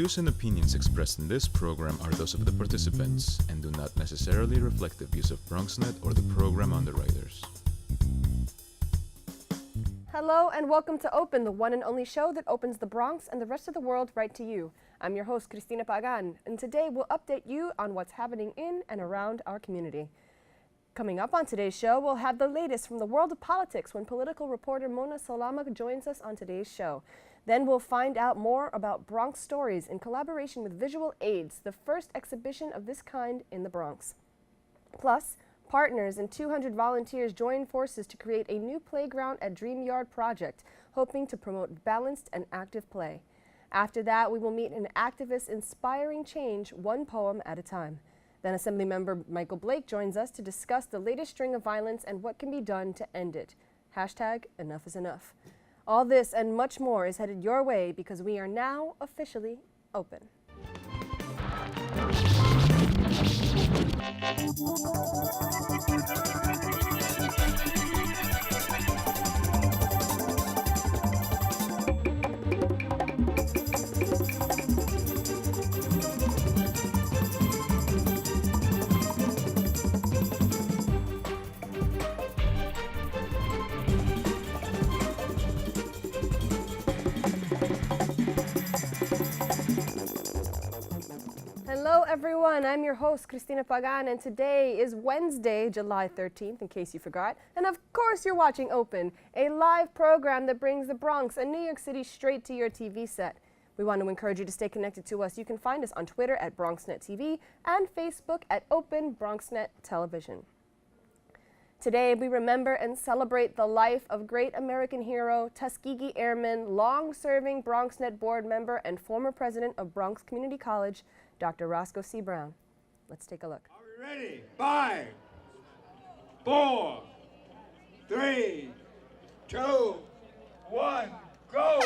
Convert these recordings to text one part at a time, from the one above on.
views and opinions expressed in this program are those of the participants and do not necessarily reflect the views of BronxNet or the program underwriters. Hello and welcome to Open, the one and only show that opens the Bronx and the rest of the world right to you. I'm your host, Cristina Pagan, and today we'll update you on what's happening in and around our community. Coming up on today's show, we'll have the latest from the world of politics when political reporter Mona Salama joins us on today's show. Then we'll find out more about Bronx Stories in collaboration with Visual Aids, the first exhibition of this kind in the Bronx. Plus, partners and 200 volunteers join forces to create a new playground at Dream Yard Project, hoping to promote balanced and active play. After that, we will meet an activist inspiring change one poem at a time. Then Assemblymember Michael Blake joins us to discuss the latest string of violence and what can be done to end it. Hashtag enough is enough. All this and much more is headed your way because we are now officially open. Hello everyone, I'm your host Cristina Pagan, and today is Wednesday, July 13th, in case you forgot. And of course you're watching Open, a live program that brings the Bronx and New York City straight to your TV set. We want to encourage you to stay connected to us. You can find us on Twitter at BronxNet TV and Facebook at Open BronxNet Television. Today we remember and celebrate the life of great American hero, Tuskegee Airman, long-serving BronxNet board member and former president of Bronx Community College, Dr. Roscoe C. Brown. Let's take a look. Are we ready? 5, 4, 3, 2, 1, go!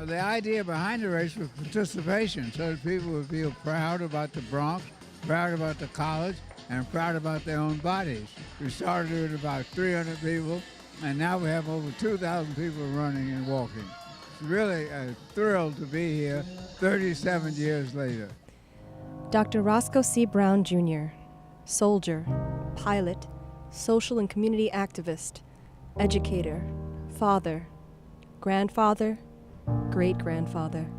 The idea behind the race was participation, so that people would feel proud about the Bronx, proud about the college, and proud about their own bodies. We started with about 300 people, and now we have over 2,000 people running and walking. It's really a thrill to be here 37 years later. Dr. Roscoe C. Brown, Jr., soldier, pilot, social and community activist, educator, father, grandfather, great-grandfather.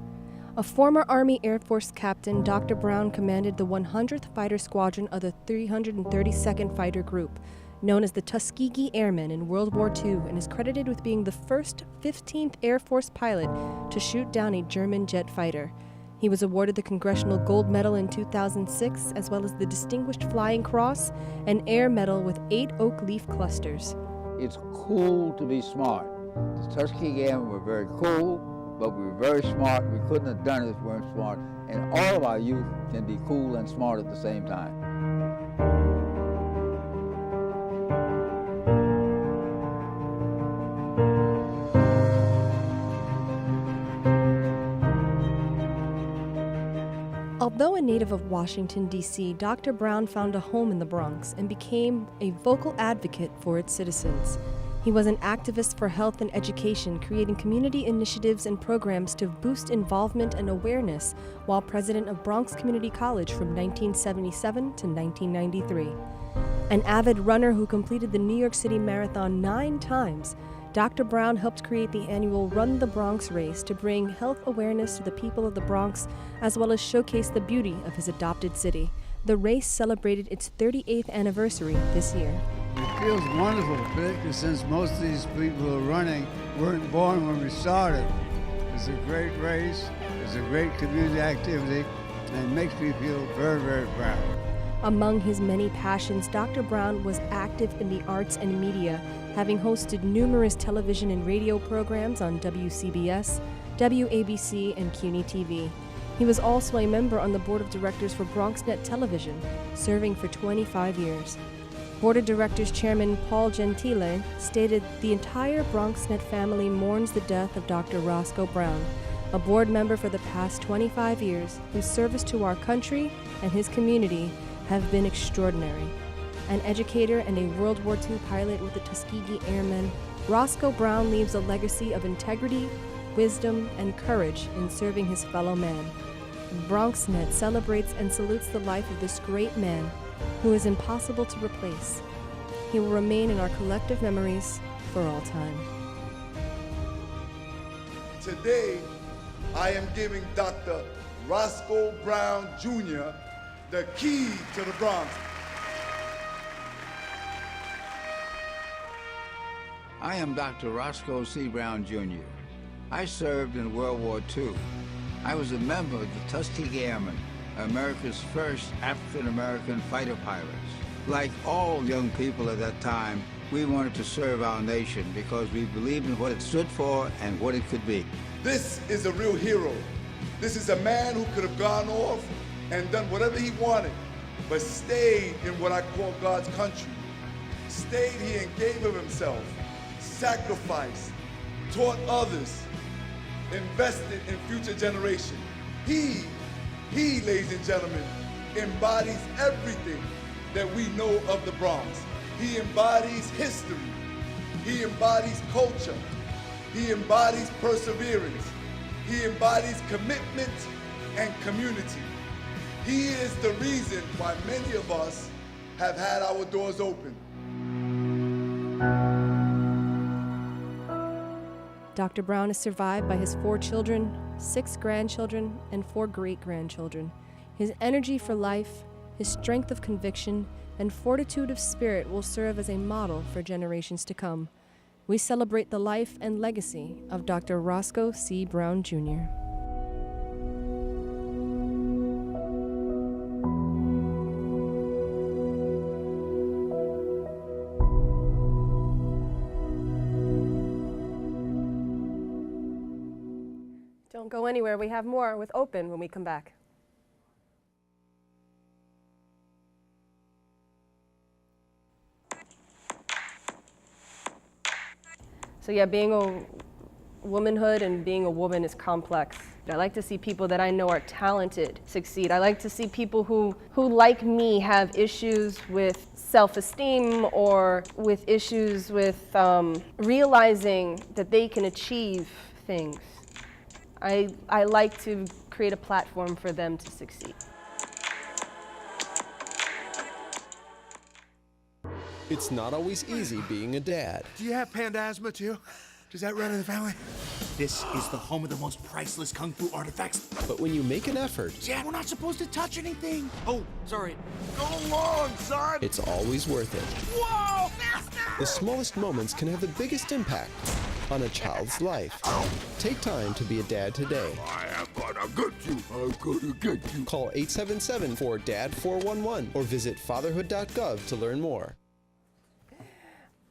A former Army Air Force captain, Dr. Brown commanded the 100th Fighter Squadron of the 332nd Fighter Group, known as the Tuskegee Airmen in World War II, and is credited with being the first 15th Air Force pilot to shoot down a German jet fighter. He was awarded the Congressional Gold Medal in 2006, as well as the Distinguished Flying Cross, an Air Medal with 8 oak leaf clusters. It's cool to be smart. The Tuskegee Airmen were very cool, but we were very smart. We couldn't have done it if we weren't smart. And all of our youth can be cool and smart at the same time. Although a native of Washington, D.C., Dr. Brown found a home in the Bronx and became a vocal advocate for its citizens. He was an activist for health and education, creating community initiatives and programs to boost involvement and awareness while president of Bronx Community College from 1977 to 1993. An avid runner who completed the New York City Marathon 9 times, Dr. Brown helped create the annual Run the Bronx race to bring health awareness to the people of the Bronx, as well as showcase the beauty of his adopted city. The race celebrated its 38th anniversary this year. It feels wonderful, particularly since most of these people who are running weren't born when we started. It's a great race, it's a great community activity, and it makes me feel very, very proud. Among his many passions, Dr. Brown was active in the arts and media, having hosted numerous television and radio programs on WCBS, WABC, and CUNY TV. He was also a member on the board of directors for BronxNet Television, serving for 25 years. Board of Directors Chairman Paul Gentile stated, "The entire BronxNet family mourns the death of Dr. Roscoe Brown, a board member for the past 25 years whose service to our country and his community have been extraordinary. An educator and a World War II pilot with the Tuskegee Airmen, Roscoe Brown leaves a legacy of integrity, wisdom, and courage in serving his fellow man. BronxNet celebrates and salutes the life of this great man who is impossible to replace. He will remain in our collective memories for all time. Today, I am giving Dr. Roscoe Brown Jr. the key to the Bronx. I am Dr. Roscoe C. Brown Jr. I served in World War II. I was a member of the Tuskegee Airmen, America's first African-American fighter pilots. Like all young people at that time, we wanted to serve our nation because we believed in what it stood for and what it could be. This is a real hero. This is a man who could have gone off and done whatever he wanted, but stayed in what I call God's country. Stayed here and gave of himself, sacrificed, taught others, invested in future generations. He, ladies and gentlemen, embodies everything that we know of the Bronx. He embodies history. He embodies culture. He embodies perseverance. He embodies commitment and community. He is the reason why many of us have had our doors open. Dr. Brown is survived by his 4 children, 6 grandchildren, and 4 great-grandchildren. His energy for life, his strength of conviction, and fortitude of spirit will serve as a model for generations to come. We celebrate the life and legacy of Dr. Roscoe C. Brown, Jr. Don't go anywhere. We have more with Open when we come back. So yeah, being a womanhood and being a woman is complex. I like to see people that I know are talented succeed. I like to see people who like me, have issues with self-esteem or with issues with realizing that they can achieve things. I like to create a platform for them to succeed. It's not always easy being a dad. Do you have panda asthma too? Does that run in the family? This is the home of the most priceless kung fu artifacts. But when you make an effort, Dad, we're not supposed to touch anything. Oh, sorry. Go along, son. it's always worth it. Whoa! Faster! The smallest moments can have the biggest impact on a child's life. Take time to be a dad today. I am gonna get you. I'm gonna get you. Call 877-4DAD-411 or visit fatherhood.gov to learn more.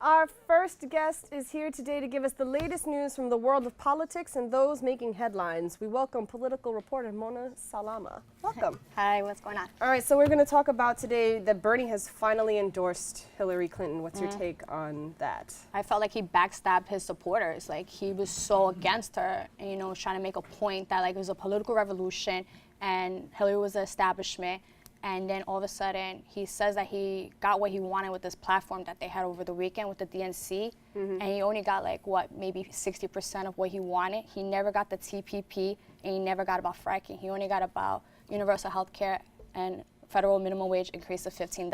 Our first guest is here today to give us the latest news from the world of politics and those making headlines. We welcome political reporter Mona Salama. Welcome. Hi, what's going on? All right, so we're going to talk about today that Bernie has finally endorsed Hillary Clinton. What's your take on that? I felt like he backstabbed his supporters. Like, he was so against her, and, you know, trying to make a point that, like, it was a political revolution and Hillary was the establishment. And then all of a sudden, he says that he got what he wanted with this platform that they had over the weekend with the DNC. And he only got, like, what, maybe 60% of what he wanted. He never got the TPP, and he never got about fracking. He only got about universal health care and federal minimum wage increase of $15.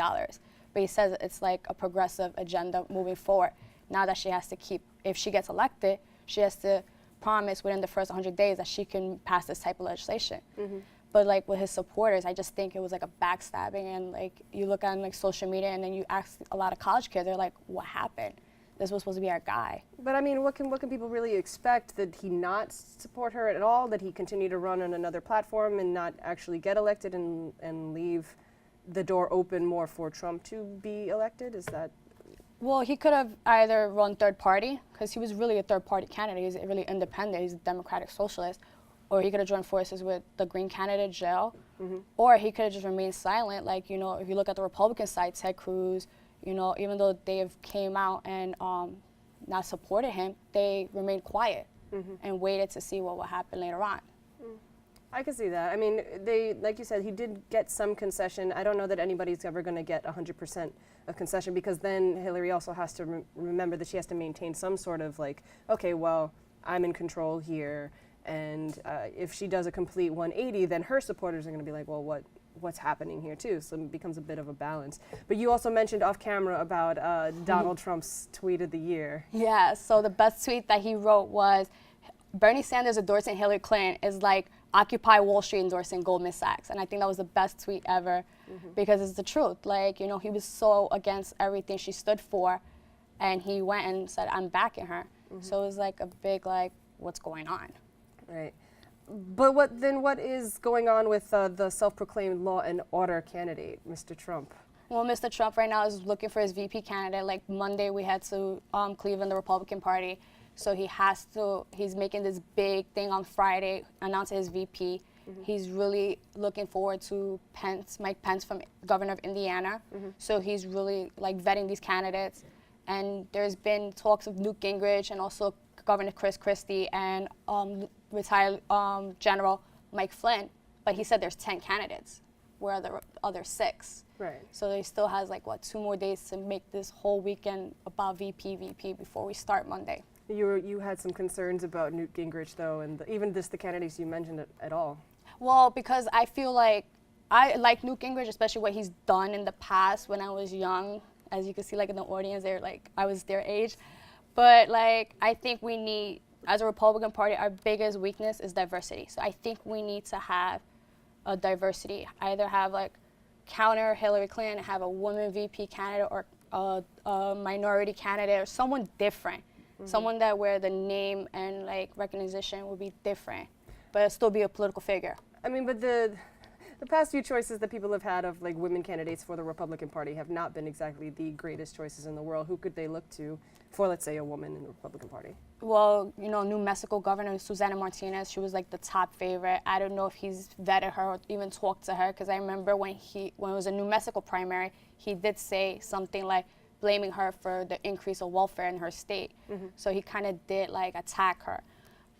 But he says it's like a progressive agenda moving forward. Now that she has to keep, if she gets elected, she has to promise within the first 100 days that she can pass this type of legislation. But like with his supporters, I just think it was like a backstabbing. And like you look on like social media and then you ask a lot of college kids, they're like, what happened? This was supposed to be our guy. But I mean, what can people really expect? Did he not support her at all? Did he continue to run on another platform and not actually get elected and leave the door open more for Trump to be elected? Is that? Well, he could have either run third party, because he was really a third party candidate. He's really independent. He's a democratic socialist. Or he could have joined forces with the Green candidate, Jill. Or he could have just remained silent. Like, you know, if you look at the Republican side, Ted Cruz, you know, even though they have came out and not supported him, they remained quiet and waited to see what would happen later on. I can see that. I mean, they, like you said, he did get some concession. I don't know that anybody's ever going to get 100% of concession, because then Hillary also has to remember that she has to maintain some sort of like, okay, well, I'm in control here. And if she does a complete 180, then her supporters are going to be like, well, what's happening here too? So it becomes a bit of a balance. But you also mentioned off camera about Donald Trump's tweet of the year. Yeah, so the best tweet that he wrote was, Bernie Sanders endorsing Hillary Clinton is like Occupy Wall Street endorsing Goldman Sachs. And I think that was the best tweet ever because it's the truth. Like, you know, he was so against everything she stood for, and he went and said, I'm backing her. So it was like a big, like, what's going on? Right. But what is going on with the self-proclaimed law and order candidate, Mr. Trump? Well, Mr. Trump right now is looking for his VP candidate. Like Monday, we had to Cleveland, the Republican Party. So he's making this big thing on Friday, announcing his VP. He's really looking forward to Mike Pence from governor of Indiana. So he's really like vetting these candidates. And there's been talks of Newt Gingrich and also Governor Chris Christie and retired General Mike Flynn. But he said there's 10 candidates, where the other 6. Right. So he still has like, 2 more days to make this whole weekend about VP before we start Monday. You had some concerns about Newt Gingrich, though, and even the candidates you mentioned at all. Well, because I feel like I like Newt Gingrich, especially what he's done in the past when I was young. As you can see, like in the audience, they're like I was their age. But like I think we need, as a Republican Party, our biggest weakness is diversity. So I think we need to have a diversity. Either have like counter Hillary Clinton, have a woman VP candidate, or a minority candidate, or someone different. Someone that where the name and like recognition would be different, but still be a political figure. I mean, but the past few choices that people have had of like women candidates for the Republican Party have not been exactly the greatest choices in the world. Who could they look to for, let's say, a woman in the Republican Party? Well, you know, New Mexico Governor Susana Martinez, she was like the top favorite. I don't know if he's vetted her or even talked to her, because I remember when it was a New Mexico primary, he did say something like blaming her for the increase of welfare in her state. So he kind of did like attack her.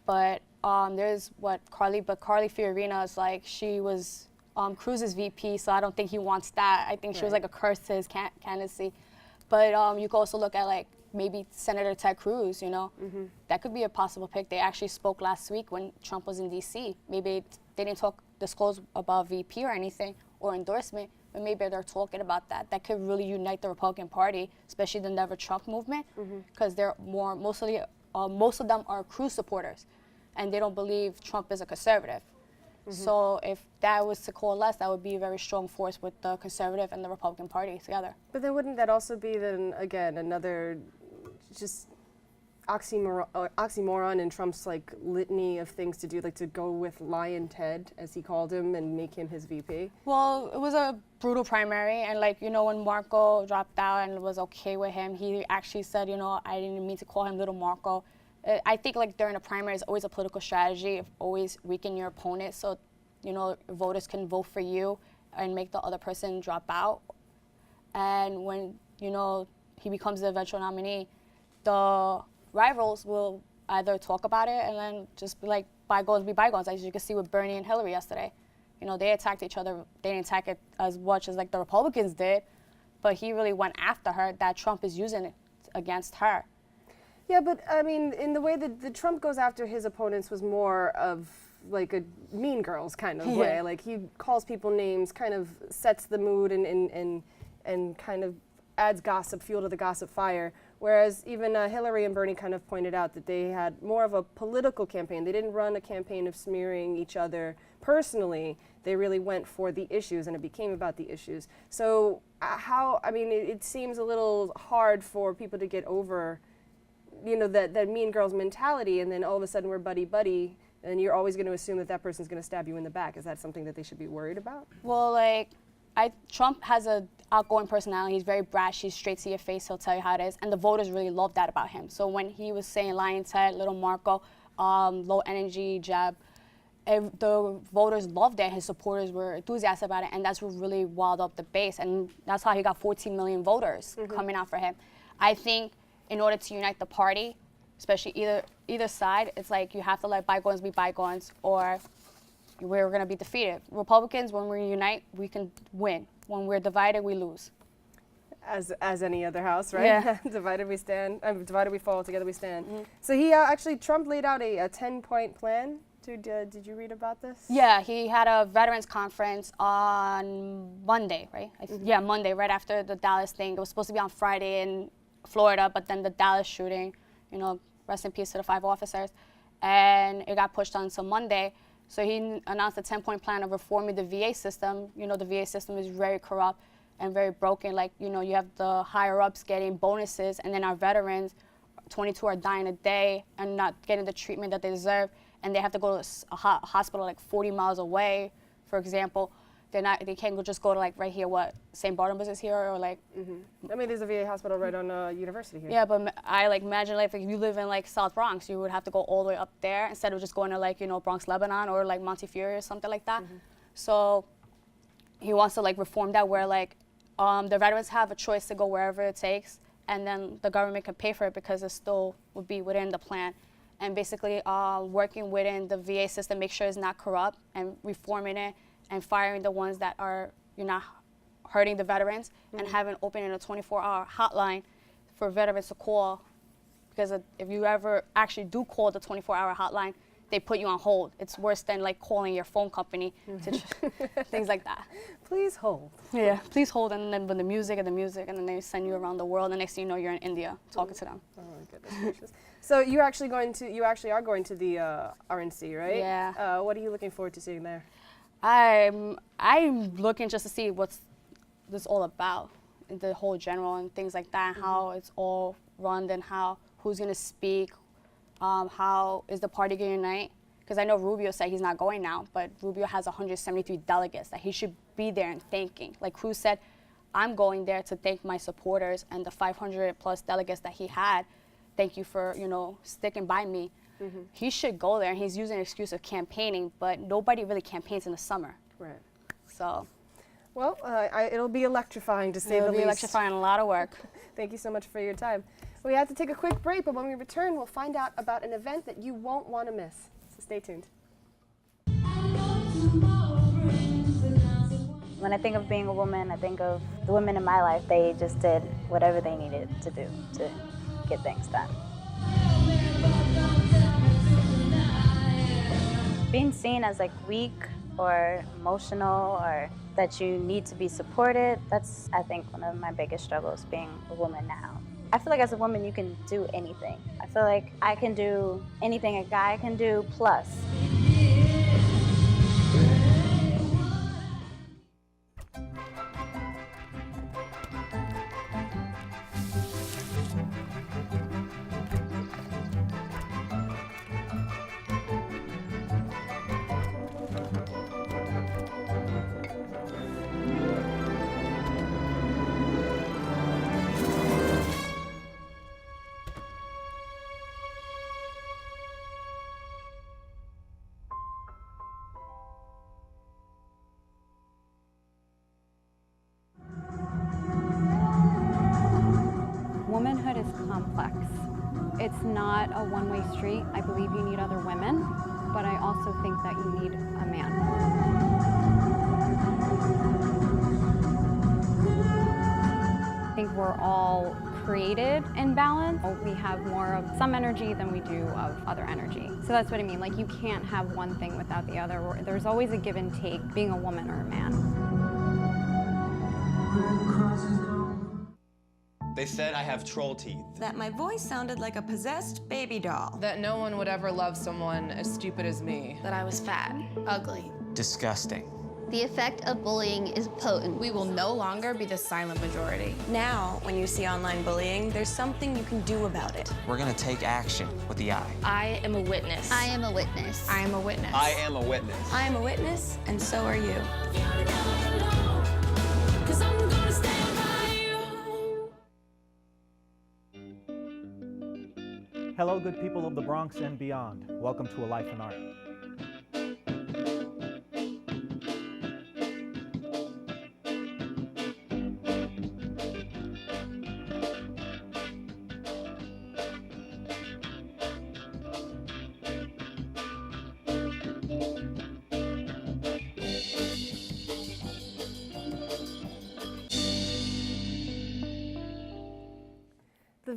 But there's Carly Fiorina is like, she was Cruz's VP, so I don't think he wants that. I think she was like a curse to his candidacy. But you can also look at like maybe Senator Ted Cruz, you know. That could be a possible pick. They actually spoke last week when Trump was in DC. Maybe they didn't disclose about VP or anything or endorsement, but maybe they're talking about that. That could really unite the Republican Party, especially the Never Trump movement, because they're most of them are Cruz supporters, and they don't believe Trump is a conservative. So if that was to coalesce, that would be a very strong force with the conservative and the Republican Party together. But then wouldn't that also be then, again, another just oxymoron in Trump's like litany of things to do, like to go with Lion Ted, as he called him, and make him his VP? Well, it was a brutal primary, and like, you know, when Marco dropped out and was okay with him, he actually said, you know, I didn't mean to call him Little Marco. I think like during a primary is always a political strategy of always weaken your opponent so, you know, voters can vote for you and make the other person drop out. And when, you know, he becomes the eventual nominee, the rivals will either talk about it and then just be like, bygones be bygones, as you can see with Bernie and Hillary yesterday. You know, they attacked each other. They didn't attack it as much as like the Republicans did, but he really went after her, that Trump is using it against her. Yeah, but I mean, in the way that the Trump goes after his opponents was more of like a Mean Girls kind of way. Like he calls people names, kind of sets the mood and kind of adds gossip, fuel to the gossip fire. Whereas even Hillary and Bernie kind of pointed out that they had more of a political campaign. They didn't run a campaign of smearing each other personally. They really went for the issues, and it became about the issues. So it seems a little hard for people to get over, you know, that Mean Girls mentality, and then all of a sudden we're buddy-buddy, and you're always going to assume that person's going to stab you in the back. Is that something that they should be worried about? Well, like, Trump has an outgoing personality. He's very brash. He's straight to your face. He'll tell you how it is. And the voters really love that about him. So when he was saying Lion Ted, Little Marco, low energy jab, the voters loved it. His supporters were enthusiastic about it. And that's what really walled up the base. And that's how he got 14 million voters coming out for him. I think in order to unite the party, especially either side, it's like you have to let bygones be bygones, or we're going to be defeated. Republicans, when we unite, we can win. When we're divided, we lose. As any other house, right? Yeah. Divided we stand, divided we fall, together we stand. So he actually, Trump laid out a 10-point plan. Did you read about this? Yeah, he had a veterans conference on Monday, right? Yeah, Monday, right after the Dallas thing. It was supposed to be on Friday in Florida, but then the Dallas shooting, rest in peace to the 5 officers, and it got pushed on to Monday. So he announced a 10-point plan of reforming the VA system. The VA system is very corrupt and very broken. Like, you have the higher-ups getting bonuses, and then our veterans, 22 are dying a day and not getting the treatment that they deserve, and they have to go to a hospital like 40 miles away, for example. They can't just go to like right here, St. Barnabas is here, or like. I mean, there's a VA hospital right on University here. Yeah, but I imagine like if you live in like South Bronx, you would have to go all the way up there instead of just going to like Bronx, Lebanon, or like Montefiore or something like that. So he wants to like reform that where like the veterans have a choice to go wherever it takes, and then the government can pay for it because it still would be within the plan. And basically working within the VA system, make sure it's not corrupt, and reforming it and firing the ones that are not hurting the veterans, and having opening a 24-hour hotline for veterans to call. Because if you ever actually do call the 24-hour hotline, they put you on hold. It's worse than like calling your phone company to things like that. Please hold. Yeah, please hold, and then with the music, and then they send you around the world. The next thing you know, you're in India talking to them. Oh my goodness gracious. So you actually are going to the RNC, right? Yeah. What are you looking forward to seeing there? I'm looking just to see what's this all about, the whole general and things like that, how it's all run, and who's gonna speak, how is the party gonna unite? Because I know Rubio said he's not going now, but Rubio has 173 delegates that he should be there and thanking. Like Cruz said, I'm going there to thank my supporters and the 500 plus delegates that he had. Thank you for sticking by me. He should go there, and he's using an excuse of campaigning, but nobody really campaigns in the summer. Right. So. Well, it'll be electrifying to say the least. It'll be electrifying, a lot of work. Thank you so much for your time. We have to take a quick break, but when we return, we'll find out about an event that you won't want to miss. So stay tuned. When I think of being a woman, I think of the women in my life. They just did whatever they needed to do to get things done. Being seen as like weak or emotional, or that you need to be supported, that's, I think, one of my biggest struggles being a woman now. I feel like as a woman you can do anything. I feel like I can do anything a guy can do plus. Womanhood is complex. It's not a one-way street. I believe you need other women, but I also think that you need a man. I think we're all created in balance. We have more of some energy than we do of other energy. So that's what I mean. Like, you can't have one thing without the other. There's always a give and take being a woman or a man. They said I have troll teeth. That my voice sounded like a possessed baby doll. That no one would ever love someone as stupid as me. That I was fat, ugly. Disgusting. The effect of bullying is potent. We will no longer be the silent majority. Now, when you see online bullying, there's something you can do about it. We're gonna take action with the I. I am a witness. I am a witness. I am a witness. I am a witness. I am a witness, and so are you. Hello, good people of the Bronx and beyond. Welcome to A Life in Art.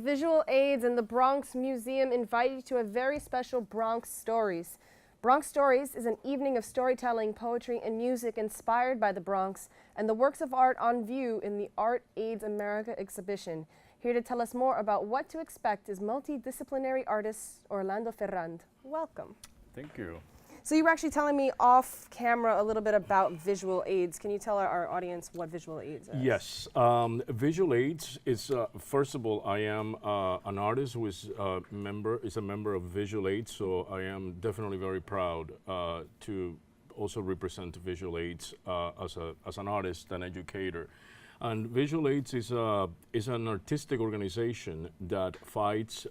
visual aids and the Bronx Museum invite you to a very special Bronx Stories. Bronx Stories is an evening of storytelling, poetry, and music inspired by the Bronx and the works of art on view in the Art AIDS America exhibition. Here to tell us more about what to expect is multidisciplinary artist Orlando Ferrand. Welcome. Thank you. So you were actually telling me off camera a little bit about visual aids. Can you tell our audience what visual aids are? Yes, visual aids is first of all, I am an artist who is a member of visual aids, so I am definitely very proud to also represent visual aids as an artist and educator. And Visual AIDS is an artistic organization that fights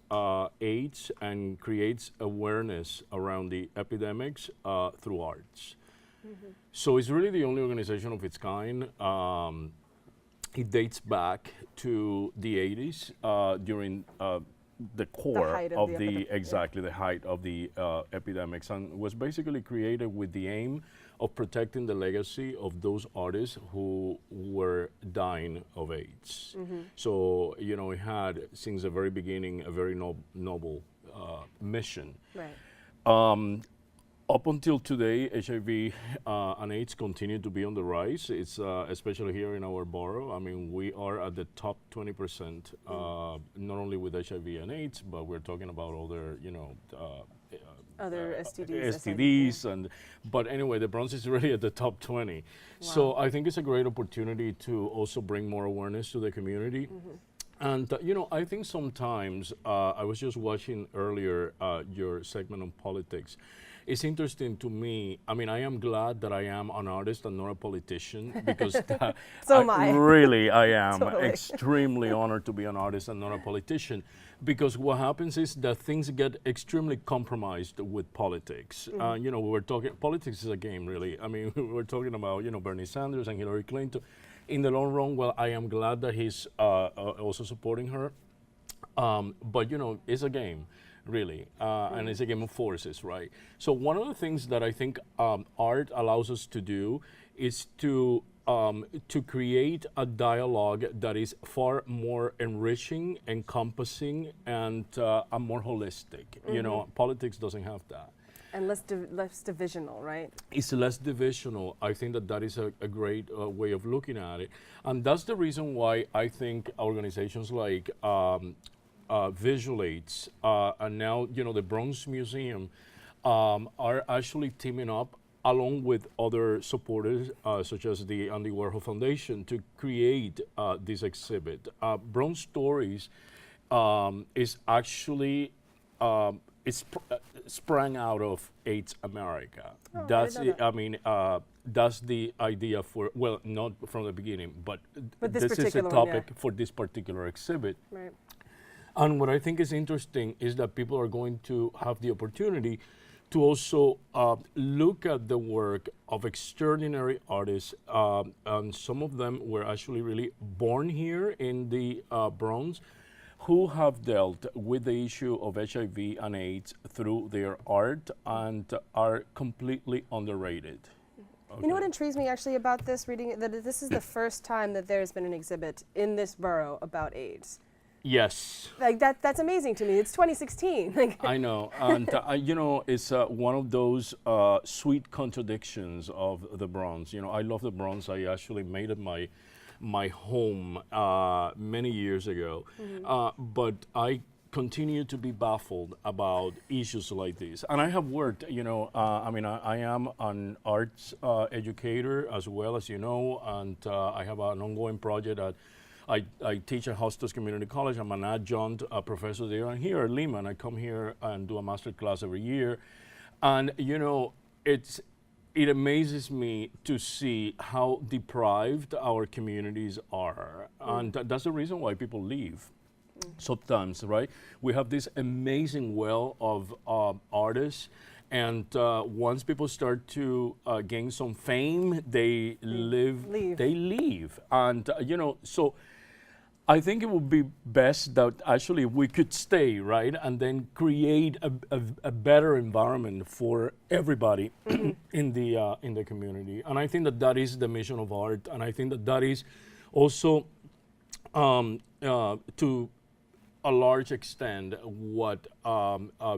AIDS and creates awareness around the epidemics through arts. Mm-hmm. So it's really the only organization of its kind. It dates back to the 80s during the core of the height of the epidemics, and was basically created with the aim of protecting the legacy of those artists who were dying of AIDS. Mm-hmm. So, you know, it had, since the very beginning, a very noble mission. Right. Up until today, HIV and AIDS continue to be on the rise. It's especially here in our borough. I mean, we are at the top 20%, not only with HIV and AIDS, but we're talking about other, you know, other STDs. STDs, but anyway, the Bronx is really at the top 20. Wow. So I think it's a great opportunity to also bring more awareness to the community. Mm-hmm. And, you know, I think sometimes, I was just watching earlier your segment on politics. It's interesting to me. I mean, I am glad that I am an artist and not a politician, because so am I. Really, I am Totally. extremely honored to be an artist and not a politician, because what happens is that things get extremely compromised with politics. Mm-hmm. You know, we're talking, politics is a game, really. I mean, we're talking about, you know, Bernie Sanders and Hillary Clinton. In the long run, well, I am glad that he's also supporting her. But, you know, it's a game. Really, and it's a game of forces, right? So one of the things that I think art allows us to do is to create a dialogue that is far more enriching, encompassing, and more holistic. Mm-hmm. You know, politics doesn't have that. And less divisional, right? It's less divisional. I think that is a great way of looking at it. And that's the reason why I think organizations like Visual Aids, and now, you know, the Bronx Museum are actually teaming up along with other supporters, such as the Andy Warhol Foundation, to create this exhibit. Bronx Stories is actually sprang out of AIDS America. Oh, That's the idea for, well, not from the beginning, but this is a topic one, yeah. for this particular exhibit. Right. And what I think is interesting is that people are going to have the opportunity to also look at the work of extraordinary artists, and some of them were actually really born here in the Bronx, who have dealt with the issue of HIV and AIDS through their art and are completely underrated. Okay. You know what intrigues me actually about this, reading it, that this is the first time that there's been an exhibit in this borough about AIDS. Yes. Like that's amazing to me. It's 2016. I know, and you know, it's one of those sweet contradictions of the Bronx. You know, I love the Bronx. I actually made it my home many years ago, but I continue to be baffled about issues like this. And I have worked, you know, I mean, I am an arts educator as well, as you know, and I have an ongoing project at I teach at Hostos Community College. I'm an adjunct professor there. And here at Lehman, I come here and do a master class every year. And, you know, it amazes me to see how deprived our communities are. And that's the reason why people leave sometimes, right? We have this amazing well of artists. And once people start to gain some fame, they leave. And, you know, so I think it would be best that actually we could stay, right? And then create a better environment for everybody in the community. And I think that is the mission of art. And I think that is also to a large extent what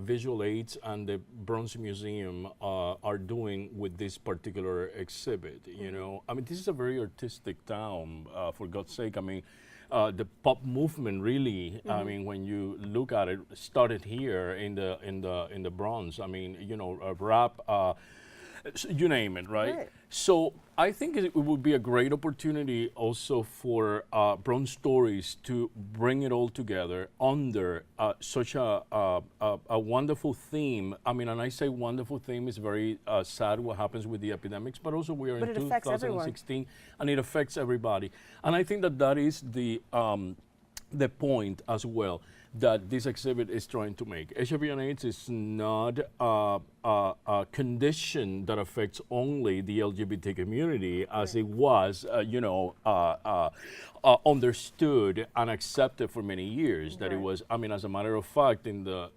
visual aids and the Bronx Museum are doing with this particular exhibit. You know, I mean, this is a very artistic town, for God's sake. I mean, the pop movement really. I mean, when you look at it, started here in the Bronx. I mean, you know, rap. You name it, right? So I think it would be a great opportunity also for Bronx Stories to bring it all together under such a wonderful theme. I mean, and I say wonderful theme is very sad what happens with the epidemics, but also we are in 2016 and it affects everybody. And I think that that is the point as well that this exhibit is trying to make. HIV and AIDS is not a condition that affects only the LGBT community as it was, understood and accepted for many years. That it was, I mean, as a matter of fact, in the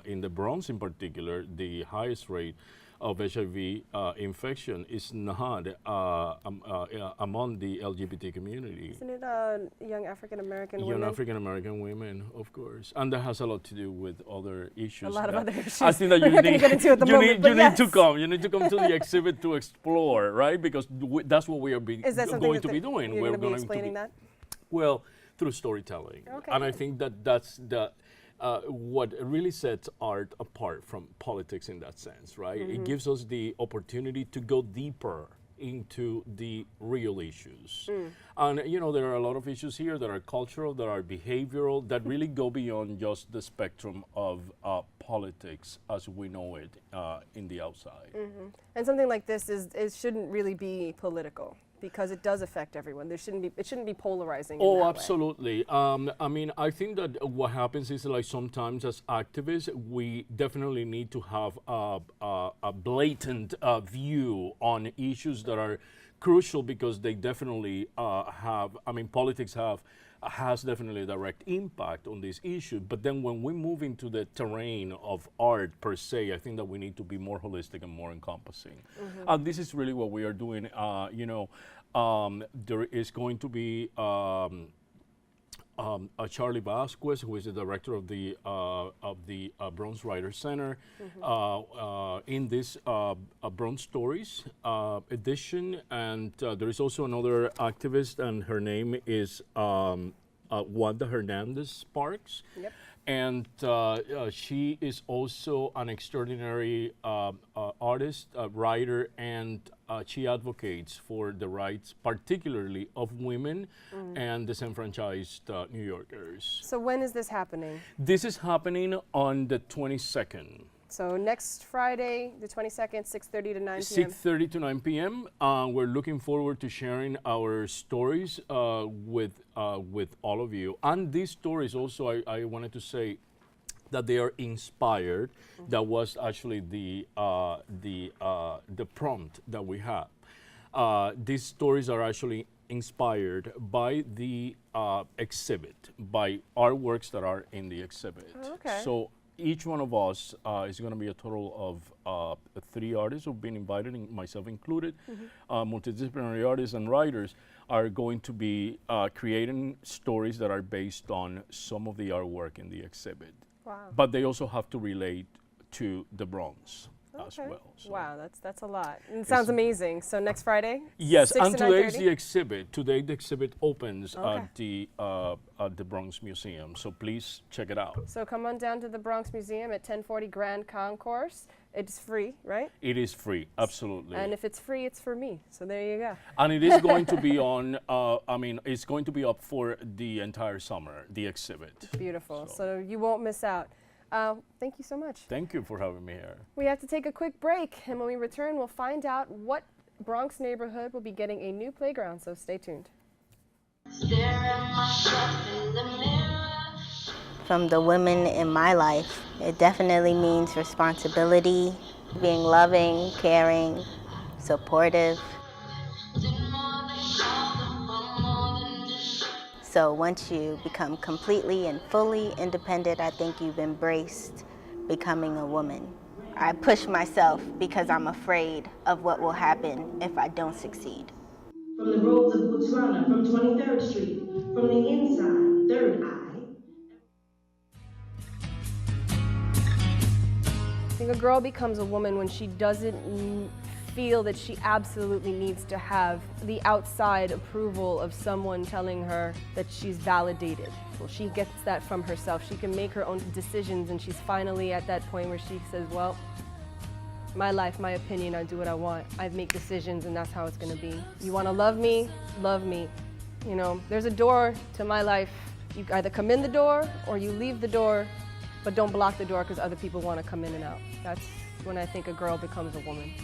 in the Bronx in particular, the highest rate of HIV infection is not among the LGBT community. Isn't it young African American women? Young African American women, of course, and that has a lot to do with other issues. A lot of other issues. I think that you need get into at the moment, you need to come. You need to come to the exhibit to explore, right? Because that's what we are going to be doing. We're going to be explaining that. Well, through storytelling, and I think that that's the. What really sets art apart from politics in that sense, right? It gives us the opportunity to go deeper into the real issues. And, you know, there are a lot of issues here that are cultural, that are behavioral, that really go beyond just the spectrum of politics as we know it in the outside. And something like this shouldn't really be political, because it does affect everyone. It shouldn't be polarizing. Oh, absolutely. I mean, I think that what happens is, like, sometimes as activists, we definitely need to have a blatant view on issues that are crucial, because they definitely have, I mean, politics has definitely a direct impact on this issue. But then when we move into the terrain of art per se, I think that we need to be more holistic and more encompassing. And this is really what we are doing. There is going to be Charlie Vasquez, who is the director of the Bronx Writers Center, in this Bronx Stories edition. And there is also another activist, and her name is Wanda Hernandez Sparks. Yep. And she is also an extraordinary artist, writer, and she advocates for the rights, particularly of women and disenfranchised New Yorkers. So when is this happening? This is happening on the 22nd. So next Friday, the 22nd, 6:30 to 9 p.m. 6:30 to 9 p.m. We're looking forward to sharing our stories with all of you. And these stories also, I wanted to say that they are inspired. That was actually the prompt that we had. These stories are actually inspired by the exhibit, by artworks that are in the exhibit. Oh, okay. So each one of us is going to be a total of 3 artists who've been invited, myself included. Multidisciplinary artists and writers are going to be creating stories that are based on some of the artwork in the exhibit. Wow. But they also have to relate to the Bronx as well. So wow, that's a lot. And it sounds amazing. So next Friday? Yes, 6 and to today's 9:30? the exhibit. Today the exhibit opens at the Bronx Museum. So please check it out. So come on down to the Bronx Museum at 1040 Grand Concourse. It's free, right? It is free, absolutely. And if it's free, it's for me. So there you go. And it is going to be on, it's going to be up for the entire summer, the exhibit. Beautiful. So you won't miss out. Thank you so much. Thank you for having me here. We have to take a quick break, and when we return, we'll find out what Bronx neighborhood will be getting a new playground, so stay tuned. From the women in my life, it definitely means responsibility, being loving, caring, supportive. So once you become completely and fully independent, I think you've embraced becoming a woman. I push myself because I'm afraid of what will happen if I don't succeed. From the roads of Botswana, from 23rd Street, from the inside, Third Eye, think a girl becomes a woman when she doesn't feel that she absolutely needs to have the outside approval of someone telling her that she's validated. Well, she gets that from herself. She can make her own decisions, and she's finally at that point where she says, well, my life, my opinion, I do what I want. I make decisions, and that's how it's gonna be. You wanna love me? Love me. You know, there's a door to my life. You either come in the door or you leave the door, but don't block the door because other people wanna come in and out. That's when I think a girl becomes a woman.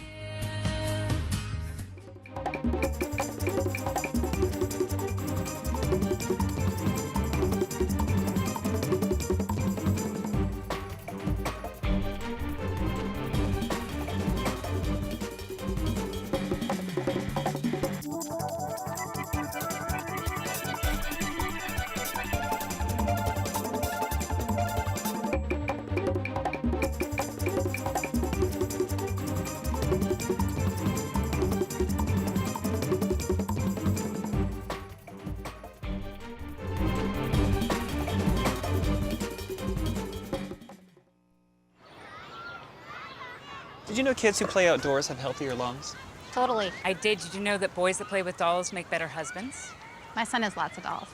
Did you know kids who play outdoors have healthier lungs? Totally. I did. Did you know that boys that play with dolls make better husbands? My son has lots of dolls.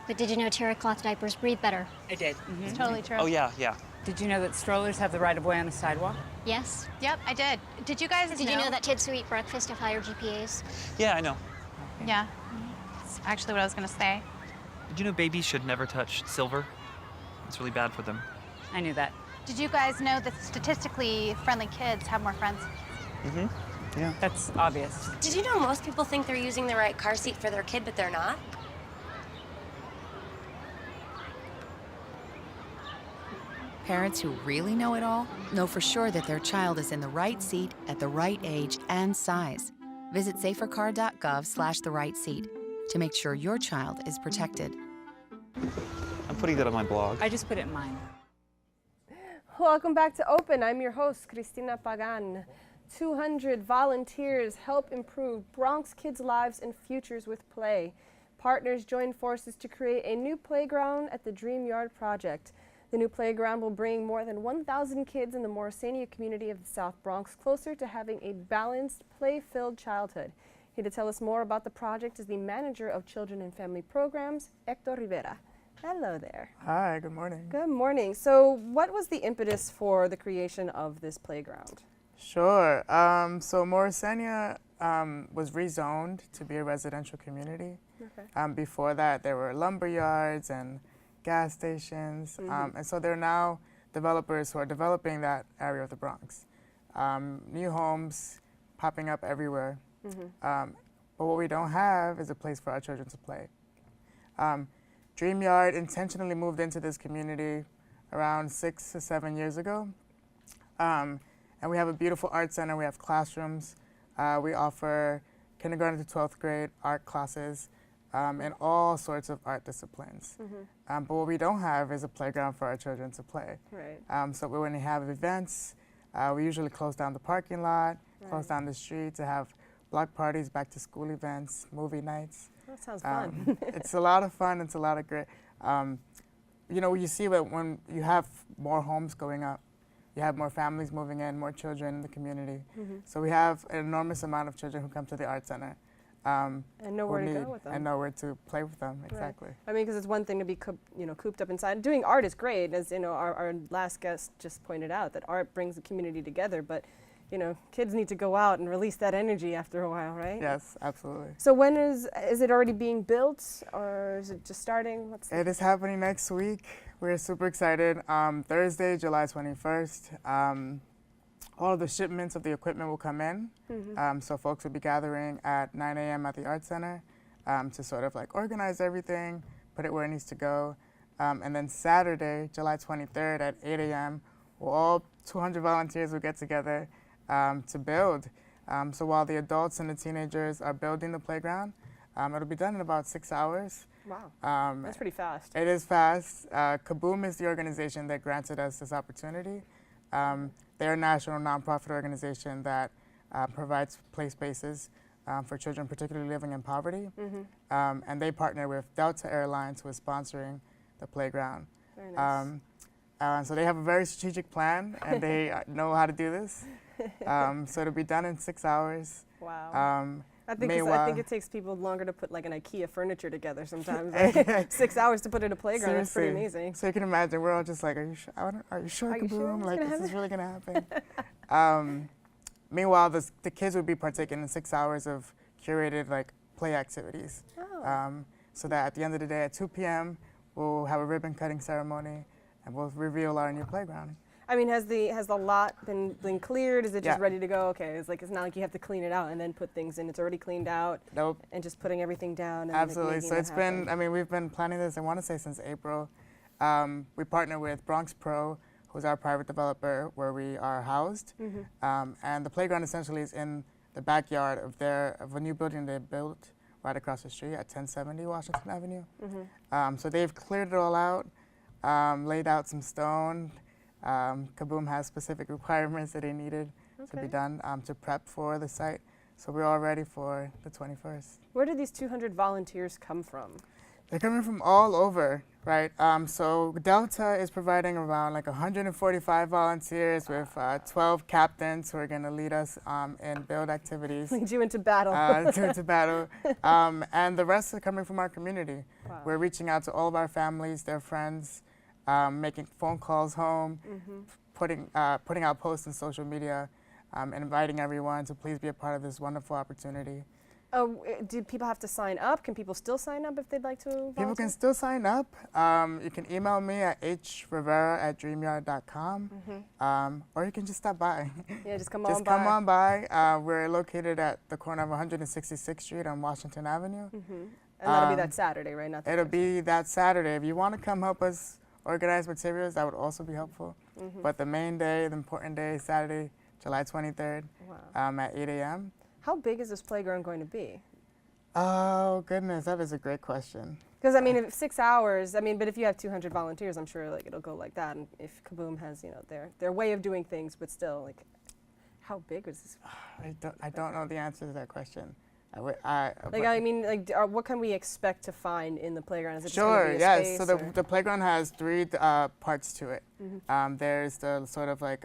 But did you know terry cloth diapers breathe better? I did. It's totally true. Oh, yeah, yeah. Did you know that strollers have the right of way on the sidewalk? Yes. Yep, I did. Did you guys Did you know that kids who eat breakfast have higher GPAs? Yeah, I know. Yeah. It's actually what I was going to say. Did you know babies should never touch silver? It's really bad for them. I knew that. Did you guys know that statistically friendly kids have more friends? Mm-hmm. Yeah. That's obvious. Did you know most people think they're using the right car seat for their kid, but they're not? Parents who really know it all know for sure that their child is in the right seat at the right age and size. Visit safercar.gov/the right seat to make sure your child is protected. I'm putting that on my blog. I just put it in mine. Welcome back to Open. I'm your host, Cristina Pagan. 200 volunteers help improve Bronx kids' lives and futures with play. Partners join forces to create a new playground at the Dream Yard Project. The new playground will bring more than 1,000 kids in the Morrisania community of the South Bronx closer to having a balanced, play-filled childhood. Here to tell us more about the project is the manager of Children and Family Programs, Hector Rivera. Hello there. Hi, good morning. Good morning. So what was the impetus for the creation of this playground? Sure. So Morrisania was rezoned to be a residential community. Okay. Before that, there were lumber yards and gas stations. And so there are now developers who are developing that area of the Bronx. New homes popping up everywhere. But what we don't have is a place for our children to play. Dream Yard intentionally moved into this community around 6 to 7 years ago. And we have a beautiful art center. We have classrooms. We offer kindergarten to 12th grade art classes and all sorts of art disciplines. But what we don't have is a playground for our children to play. Right. So when we have events, we usually close down the parking lot, close down the street to have block parties, back to school events, movie nights. That sounds fun. It's a lot of fun. It's a lot of great. You know, you see that when you have more homes going up, you have more families moving in, more children in the community. So we have an enormous amount of children who come to the art center. And nowhere to go with them. And nowhere to play with them, exactly. Right. I mean, because it's one thing to be cooped up inside. Doing art is great, as you know, our last guest just pointed out, that art brings the community together, but you know, kids need to go out and release that energy after a while, right? Yes, absolutely. So when is it already being built, or is it just starting? It is happening next week. We're super excited. Thursday, July 21st. All of the shipments of the equipment will come in. So folks will be gathering at 9 a.m. at the Art Center to sort of like organize everything, put it where it needs to go. And then Saturday, July 23rd at 8 a.m., all 200 volunteers will get together to build. So while the adults and the teenagers are building the playground, it'll be done in about 6 hours. Wow, that's pretty fast. It is fast. Kaboom is the organization that granted us this opportunity. They're a national nonprofit organization that provides play spaces for children, particularly living in poverty. And they partner with Delta Airlines, who is sponsoring the playground. Very nice. So they have a very strategic plan, and they know how to do this. So it'll be done in 6 hours. Wow. I think it takes people longer to put like an IKEA furniture together sometimes. Like 6 hours to put in a playground. That's pretty amazing. So you can imagine we're all just like, are you sure, Kaboom? Like, is this really gonna happen? Meanwhile, the kids would be partaking in 6 hours of curated like play activities. So that at the end of the day at 2 p.m. we'll have a ribbon cutting ceremony and we'll reveal our new playground. I mean, has the lot been cleared? Is it just ready to go? Okay, it's not like you have to clean it out and then put things in. It's already cleaned out. Nope. And just putting everything down. And absolutely. So it's been. I mean, we've been planning this. I want to say since April. We partner with Bronx Pro, who's our private developer, where we are housed. And the playground essentially is in the backyard of a new building they built right across the street at 1070 Washington Avenue. So they've cleared it all out, laid out some stone. Kaboom has specific requirements that they needed to be done to prep for the site. So we're all ready for the 21st. Where did these 200 volunteers come from? They're coming from all over, right? So Delta is providing around like 145 volunteers with 12 captains who are going to lead us in build activities. Lead you into battle. into battle. And the rest are coming from our community. Wow. We're reaching out to all of our families, their friends, making phone calls home, putting out posts on social media, and inviting everyone to please be a part of this wonderful opportunity. Oh, do people have to sign up? Can people still sign up if they'd like to volunteer? People can still sign up. You can email me at hrivera@dreamyard.com, or you can just stop by. Yeah, just come on by. Just come on by. We're located at the corner of 166th Street on Washington Avenue. And that'll be that Saturday, right? It'll be that Saturday. If you want to come help us organize materials, that would also be helpful. But the main day, the important day, is Saturday, July 23rd at 8 a.m. How big is this playground going to be? Oh, goodness, that is a great question. Because, I mean, if 6 hours, but if you have 200 volunteers, I'm sure like it'll go like that. And if Kaboom has, their way of doing things, but still, like, how big is this? I don't know the answer to that question. What can we expect to find in the playground? Is it sure, just yes. Space, so the playground has 3 parts to it. There's the sort of like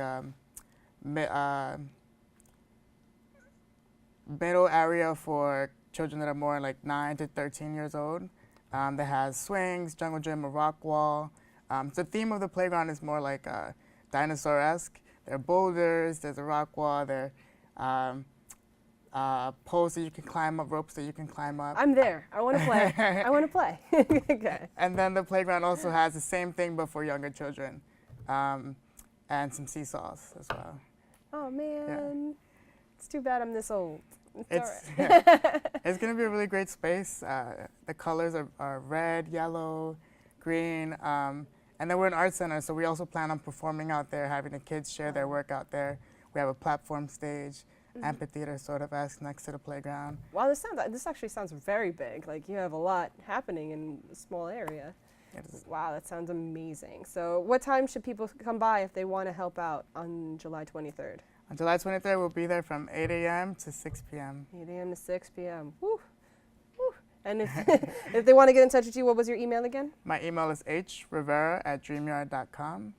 middle area for children that are more like 9 to 13 years old. That has swings, jungle gym, a rock wall. The theme of the playground is more like dinosaur-esque. There are boulders, there's a rock wall, there poles that you can climb up, ropes that you can climb up. I'm there. I want to play. I want to play. Okay. And then the playground also has the same thing but for younger children, and some seesaws as well. Oh man, it's too bad I'm this old. It's going to be a really great space. The colors are red, yellow, green, and then we're an art center, so we also plan on performing out there, having the kids share their work out there. We have a platform stage, amphitheater sort of next to the playground. Wow, this actually sounds very big. Like you have a lot happening in a small area. Wow, that sounds amazing. So what time should people come by if they want to help out on July 23rd? On July 23rd, we'll be there from 8 a.m. to 6 p.m. 8 a.m. to 6 p.m. Woo. Woo. And if they want to get in touch with you, what was your email again? My email is hrivera@dreamyard.com,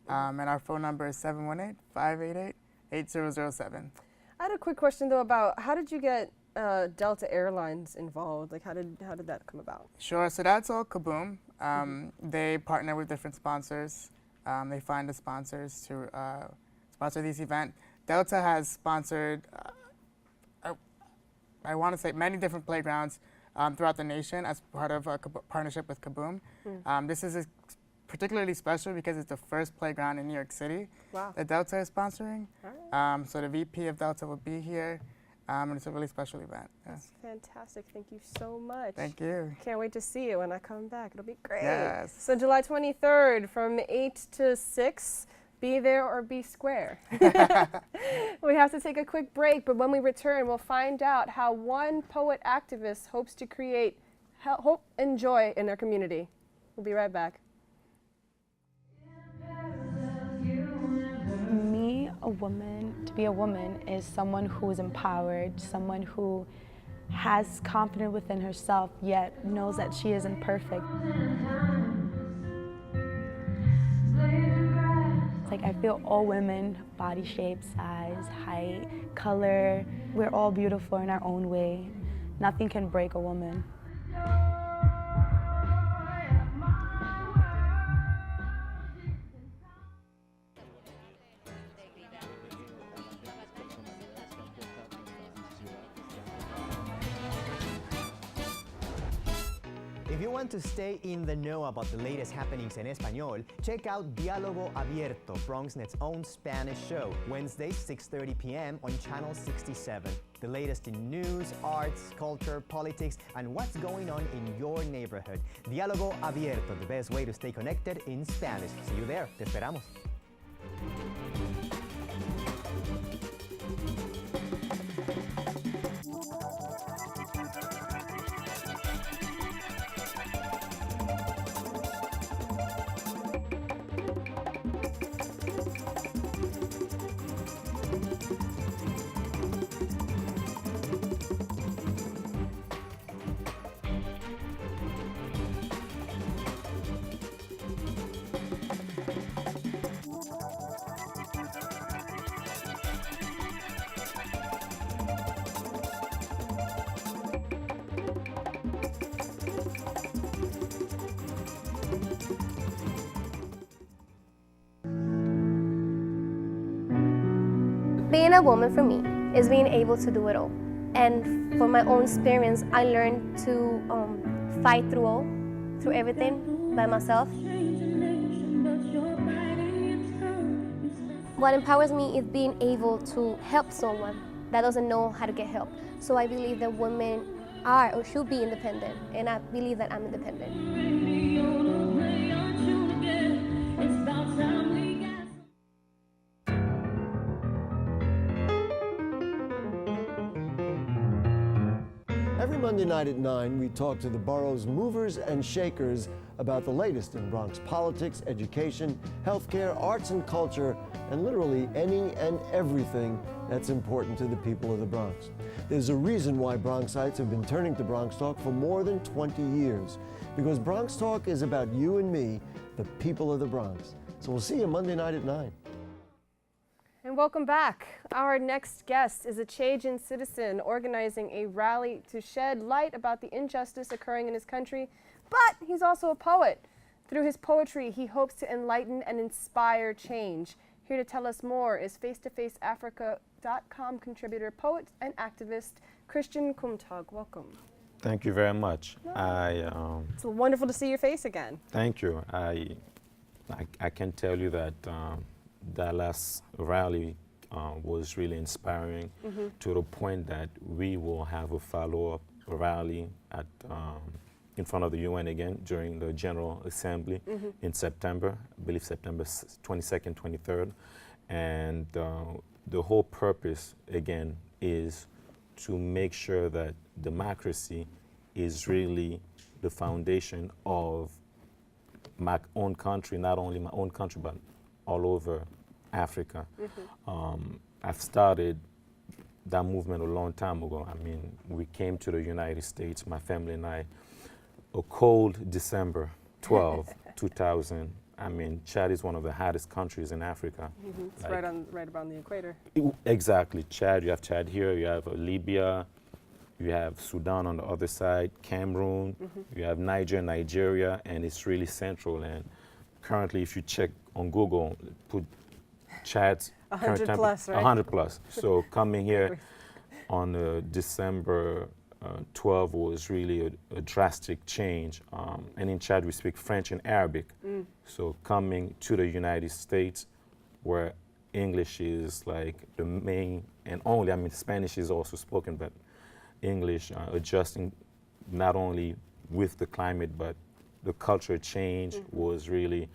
and our phone number is 718-588-8007. I had a quick question though about how did you get Delta Airlines involved? Like how did that come about? Sure. So that's all Kaboom. They partner with different sponsors. They find the sponsors to sponsor this event. Delta has sponsored, I want to say, many different playgrounds throughout the nation as part of a partnership with Kaboom. This is particularly special because it's the first playground in New York City that Delta is sponsoring. So the VP of Delta will be here, and it's a really special event. That's fantastic. Thank you so much. Thank you. Can't wait to see it when I come back. It'll be great. Yes. So July 23rd from 8 to 6. Be there or be square. We have to take a quick break, but when we return, we'll find out how one poet activist hopes to create hope and joy in their community. We'll be right back. To be a woman is someone who is empowered, someone who has confidence within herself, yet knows that she isn't perfect. Like, I feel all women, body shape, size, height, color, we're all beautiful in our own way. Nothing can break a woman. If you want to stay in the know about the latest happenings en español, check out Diálogo Abierto, BronxNet's own Spanish show, Wednesdays 6:30 p.m. on Channel 67. The latest in news, arts, culture, politics, and what's going on in your neighborhood. Diálogo Abierto, the best way to stay connected in Spanish. See you there. Te esperamos. Being a woman for me is being able to do it all. And from my own experience, I learned to fight through everything by myself. What empowers me is being able to help someone that doesn't know how to get help. So I believe that women are or should be independent, and I believe that I'm independent. Every Monday night at 9, we talk to the borough's movers and shakers about the latest in Bronx politics, education, healthcare, arts and culture, and literally any and everything that's important to the people of the Bronx. There's a reason why Bronxites have been turning to Bronx Talk for more than 20 years, because Bronx Talk is about you and me, the people of the Bronx. So we'll see you Monday night at 9. And welcome back. Our next guest is a Cajun citizen organizing a rally to shed light about the injustice occurring in his country, but he's also a poet. Through his poetry, he hopes to enlighten and inspire change. Here to tell us more is FaceToFaceAfrica.com contributor, poet, and activist Christian Kumtag. Welcome. Thank you very much. It's wonderful to see your face again. Thank you. I can tell you that that last rally was really inspiring to the point that we will have a follow-up rally at in front of the UN again during the General Assembly in September, I believe September 22nd, 23rd. And the whole purpose, again, is to make sure that democracy is really the foundation of my own country, not only my own country, but all over Africa. I've started that movement a long time ago. I mean, we came to the United States, my family and I, a cold December 12, 2000. I mean, Chad is one of the hottest countries in Africa. It's right around the equator. Exactly. Chad, you have Chad here, you have Libya, you have Sudan on the other side, Cameroon, you have Nigeria, and it's really central. And currently, if you check on Google, put Chad's 100 plus, right? 100 plus. So coming here on December 12 was really a drastic change. And in Chad, we speak French and Arabic. So coming to the United States, where English is like the main and only, I mean, Spanish is also spoken, but English, adjusting not only with the climate, but the culture change was really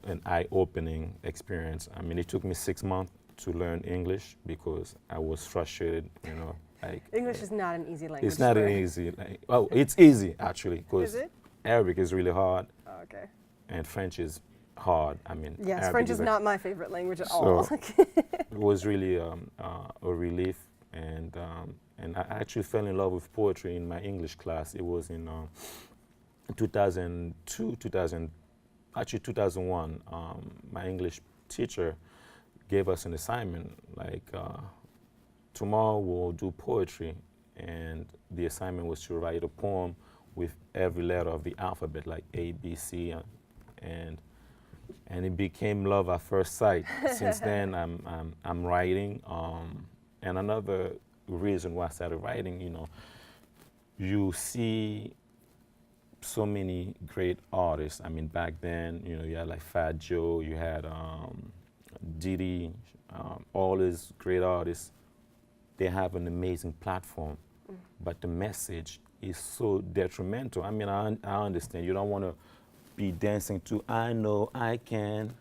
an eye-opening experience. I mean, it took me 6 months to learn English because I was frustrated, you know. Like, English is not an easy language. It's not an easy, well, it's easy actually, because Arabic is really hard. Oh, okay. And French is hard. I mean, yes, Arabic French is not my favorite language at so all. it was really a relief, and I actually fell in love with poetry in my English class. It was in 2001. My English teacher gave us an assignment, like tomorrow we'll do poetry, and the assignment was to write a poem with every letter of the alphabet, like A, B, C, and it became love at first sight. Since then, I'm writing, and another reason why I started writing, you know, you see so many great artists. I mean, back then, you know, you had like Fat Joe, you had Diddy, all these great artists. They have an amazing platform, but the message is so detrimental. I mean, I understand you don't want to be dancing to "I know I can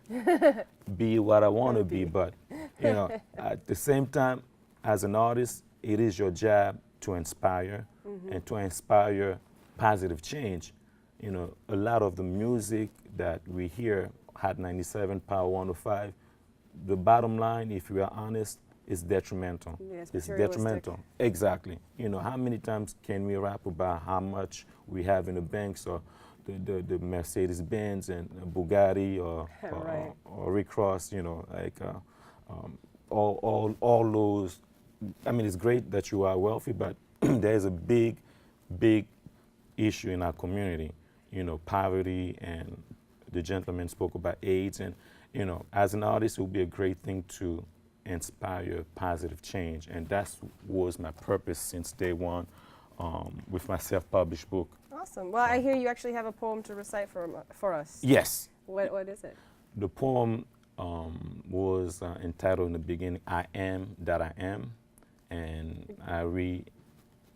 be what I want to be," but you know, at the same time, as an artist, it is your job to inspire and to inspire positive change. You know, a lot of the music that we hear, Hot 97, Power 105, the bottom line, if we are honest, is detrimental. Yeah, it's detrimental. Exactly. You know, how many times can we rap about how much we have in the banks, or the Mercedes-Benz and Bugatti, or Rick Ross, you know, like all those. I mean, it's great that you are wealthy, but there's a big issue in our community. You know, poverty, and the gentleman spoke about AIDS, and you know, as an artist, it would be a great thing to inspire positive change, and that was my purpose since day one with my self-published book. Awesome. Well, I hear you actually have a poem to recite for us. Yes. What is it? The poem was entitled in the beginning, "I Am That I Am," and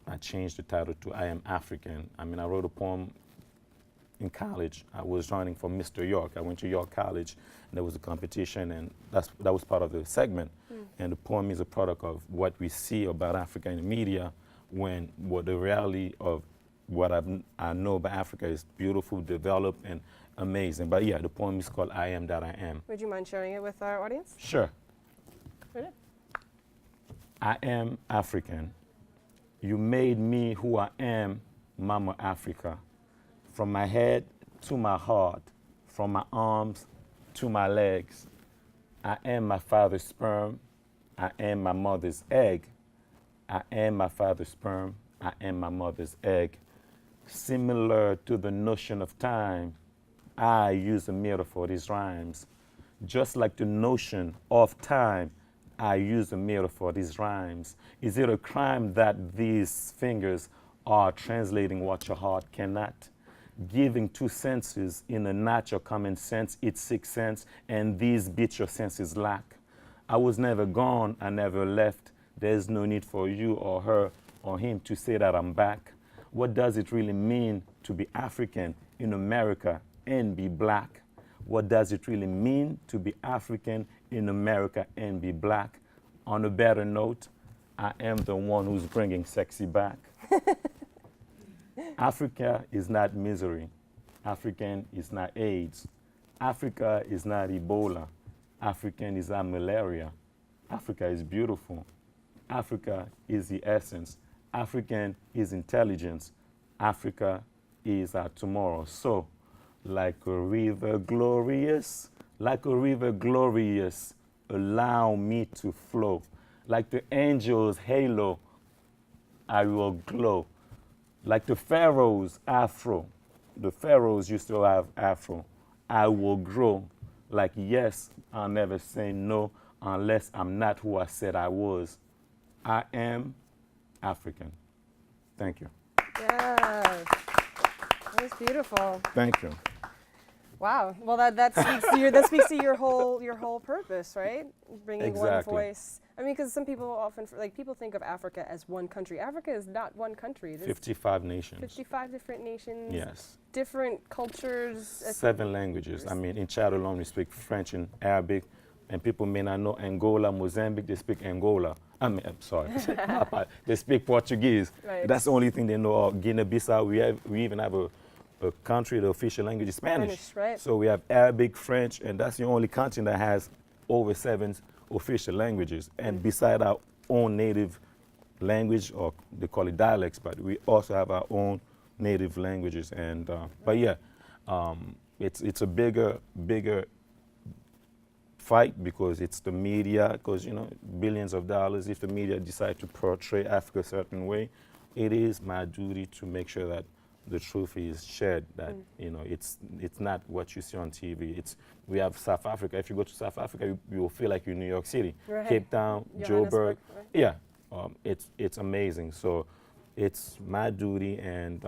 I changed the title to "I Am African." I mean, I wrote a poem in college. I was running for Mr. York. I went to York College, and there was a competition, and that was part of the segment. And the poem is a product of what we see about Africa in the media, when the reality of what I know about Africa is beautiful, developed, and amazing. But yeah, the poem is called "I Am That I Am." Would you mind sharing it with our audience? Sure. Right. I am African. You made me who I am, Mama Africa. From my head to my heart, from my arms to my legs. I am my father's sperm. I am my mother's egg. I am my father's sperm. I am my mother's egg. Similar to the notion of time, I use a metaphor, these rhymes. Just like the notion of time, I use a metaphor, these rhymes. Is it a crime that these fingers are translating what your heart cannot? Giving two senses in a natural common sense, it's sixth sense, and these bits your senses lack. I was never gone, I never left. There's no need for you or her or him to say that I'm back. What does it really mean to be African in America and be black? What does it really mean to be African in America and be black? On a better note, I am the one who's bringing sexy back. Africa is not misery. African is not AIDS. Africa is not Ebola. African is not malaria. Africa is beautiful. Africa is the essence. African is intelligence. Africa is our tomorrow. So, like a river glorious, allow me to flow. Like the angel's halo, I will glow. Like the pharaoh's afro, the pharaohs used to have afro, I will grow. Like yes, I'll never say no unless I'm not who I said I was. I am African. Thank you. Yeah, that was beautiful. Thank you. Wow. Well, that speaks to your whole purpose, right? Bringing one voice. I mean, because some people often people think of Africa as one country. Africa is not one country. There's 55 nations. 55 different nations. Yes. Different cultures. 7 languages. I mean, in Chad alone, we speak French and Arabic, and people may not know Angola, Mozambique. They speak Angola. I'm sorry. They speak Portuguese. Right. That's the only thing they know of. Guinea-Bissau. We even have a country, the official language is Spanish. Right. So we have Arabic, French, and that's the only country that has over 7 official languages. And beside our own native language, or they call it dialects, but we also have our own native languages. And but yeah, it's a bigger fight because it's the media, because, you know, billions of dollars, if the media decide to portray Africa a certain way, it is my duty to make sure that the truth is shared, that, you know, it's not what you see on TV. We have South Africa. If you go to South Africa, you will feel like you're in New York City. Right. Cape Town, Joburg. Right? Yeah, it's amazing. So it's my duty, and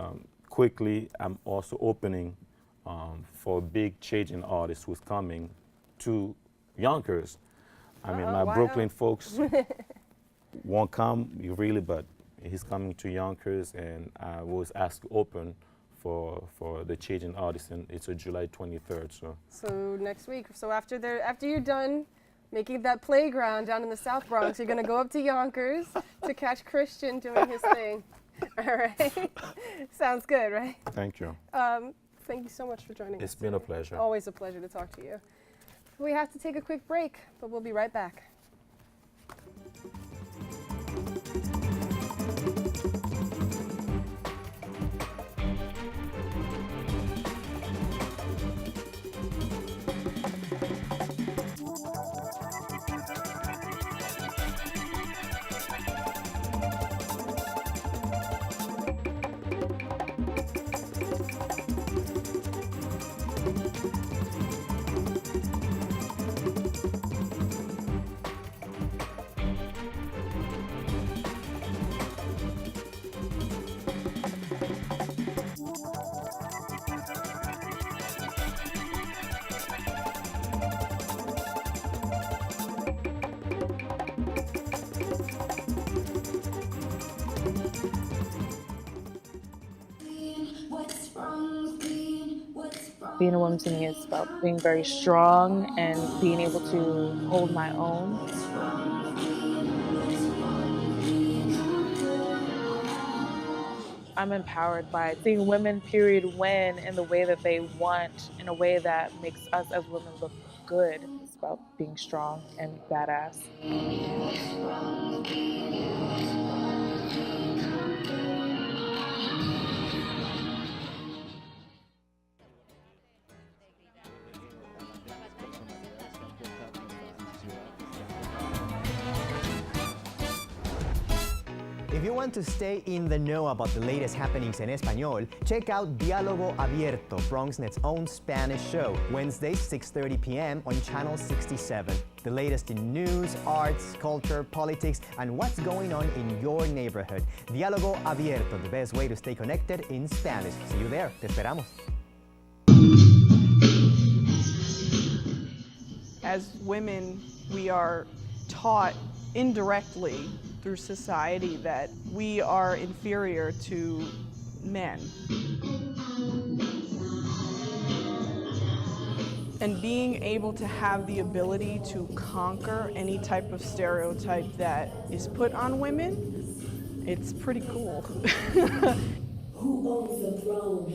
quickly, I'm also opening for a big changing artist who's coming to Yonkers. I mean, my Brooklyn folks won't come really, but he's coming to Yonkers, and I was asked to open for the changing artist, and it's July 23rd. So next week. So after you're done making that playground down in the South Bronx, you're gonna go up to Yonkers to catch Christian doing his thing. All right. Sounds good, right? Thank you. Thank you so much for joining us. It's been a pleasure. Always a pleasure to talk to you. We have to take a quick break, but we'll be right back. Being a woman to me is about being very strong and being able to hold my own. I'm empowered by seeing women, period, win in the way that they want, in a way that makes us as women look good. It's about being strong and badass. If you want to stay in the know about the latest happenings en español, check out Diálogo Abierto, BronxNet's own Spanish show, Wednesdays, 6:30 p.m. on Channel 67. The latest in news, arts, culture, politics, and what's going on in your neighborhood. Diálogo Abierto, the best way to stay connected in Spanish. See you there. Te esperamos. As women, we are taught indirectly through society that we are inferior to men. And being able to have the ability to conquer any type of stereotype that is put on women, it's pretty cool. Who owns the throne?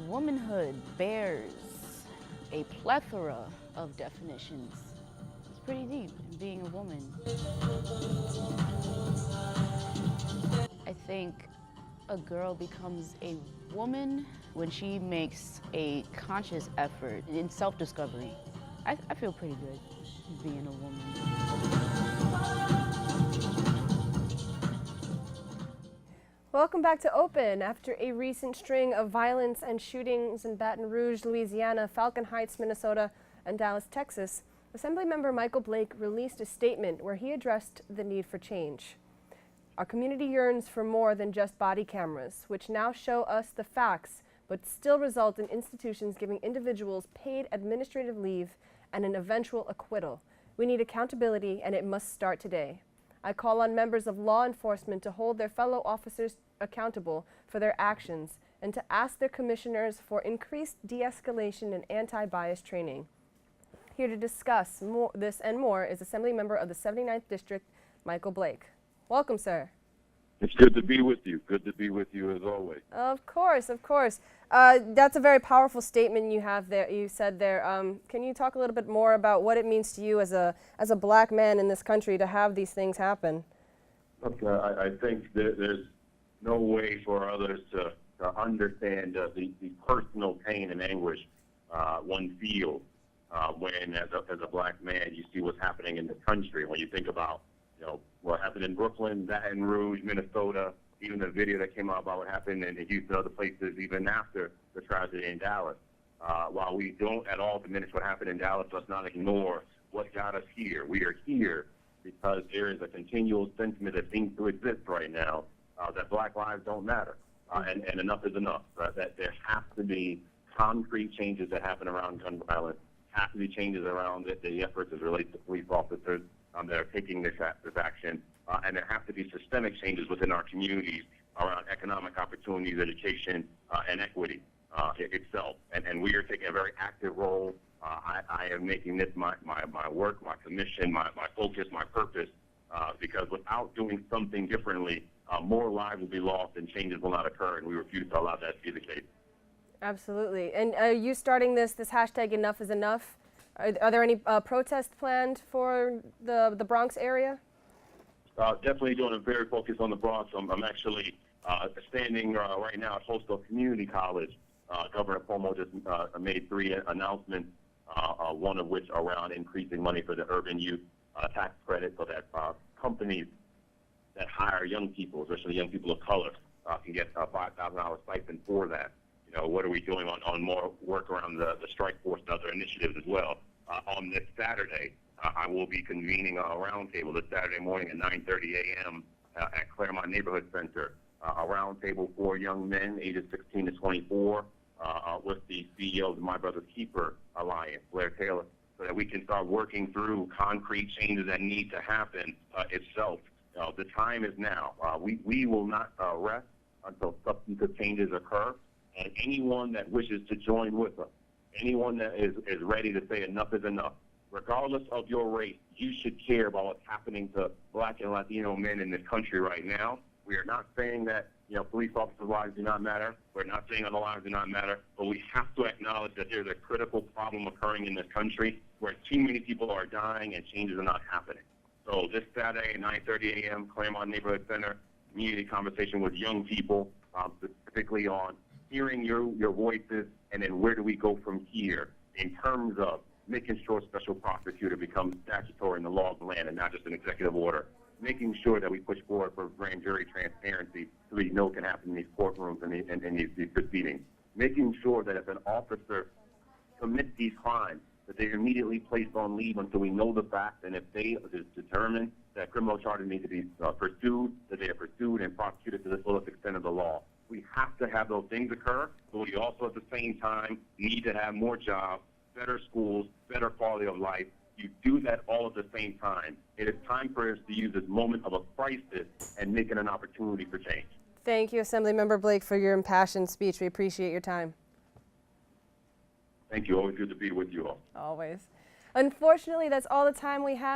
Womanhood bears a plethora of definitions. It's pretty deep in being a woman. I think a girl becomes a woman when she makes a conscious effort in self-discovery. I feel pretty good being a woman. Welcome back to Open. After a recent string of violence and shootings in Baton Rouge, Louisiana, Falcon Heights, Minnesota, and Dallas, Texas, Assemblymember Michael Blake released a statement where he addressed the need for change. Our community yearns for more than just body cameras, which now show us the facts, but still result in institutions giving individuals paid administrative leave and an eventual acquittal. We need accountability, and it must start today. I call on members of law enforcement to hold their fellow officers accountable for their actions and to ask their commissioners for increased de-escalation and anti-bias training. Here to discuss this and more is Assembly Member of the 79th District, Michael Blake. Welcome, sir. It's good to be with you. Good to be with you as always. Of course, of course. That's a very powerful statement you have there. You said there. Can you talk a little bit more about what it means to you as a black man in this country to have these things happen? Look, I think there's no way for others to understand the personal pain and anguish one feels when, as a black man, you see what's happening in the country. When you think about, what happened in Brooklyn, Baton Rouge, Minnesota, even the video that came out about what happened in Houston, other places, even after the tragedy in Dallas. While we don't at all diminish what happened in Dallas, let's not ignore what got us here. We are here because there is a continual sentiment that seems to exist right now that black lives don't matter, and enough is enough. That there has to be concrete changes that happen around gun violence, have to be changes around the efforts as relates to police officers that are taking this action, and there have to be systemic changes within our communities around economic opportunities, education, and equity itself. And we are taking a very active role. I am making this my work, my commission, my focus, my purpose, because without doing something differently, more lives will be lost and changes will not occur, and we refuse to allow that to be the case. Absolutely. And are you starting this hashtag Enough is Enough? Are there any protests planned for the Bronx area? Definitely doing a very focus on the Bronx. I'm actually standing right now at Holsville Community College. Governor Cuomo just made 3 announcements, one of which around increasing money for the urban youth tax credit so that companies that hire young people, especially young people of color, can get a $5,000 stipend for that. What are we doing on more work around the strike force and other initiatives as well? On this Saturday, I will be convening a roundtable this Saturday morning at 9:30 a.m. At Claremont Neighborhood Center, a roundtable for young men ages 16 to 24 with the CEO of the My Brother's Keeper Alliance, Blair Taylor, so that we can start working through concrete changes that need to happen itself. The time is now. We will not rest until substantive changes occur, and anyone that wishes to join with us, anyone that is ready to say enough is enough, regardless of your race, you should care about what's happening to black and Latino men in this country right now. We are not saying that police officers' lives do not matter. We're not saying other lives do not matter, but we have to acknowledge that there's a critical problem occurring in this country where too many people are dying and changes are not happening. So this Saturday at 9:30 a.m., Claremont Neighborhood Center, community conversation with young people, specifically on hearing your voices, and then where do we go from here in terms of making sure special prosecutor becomes statutory in the law of the land and not just an executive order, making sure that we push forward for grand jury transparency so we know what can happen in these courtrooms and these proceedings, making sure that if an officer commits these crimes, that they're immediately placed on leave until we know the facts, and if they determine that criminal charges need to be pursued, that they are pursued and prosecuted to the fullest extent of the law. We have to have those things occur, but we also at the same time need to have more jobs, better schools, better quality of life. You do that all at the same time. It is time for us to use this moment of a crisis and make it an opportunity for change. Thank you, Assemblymember Blake, for your impassioned speech. We appreciate your time. Thank you. Always good to be with you all. Always. Unfortunately, that's all the time we have.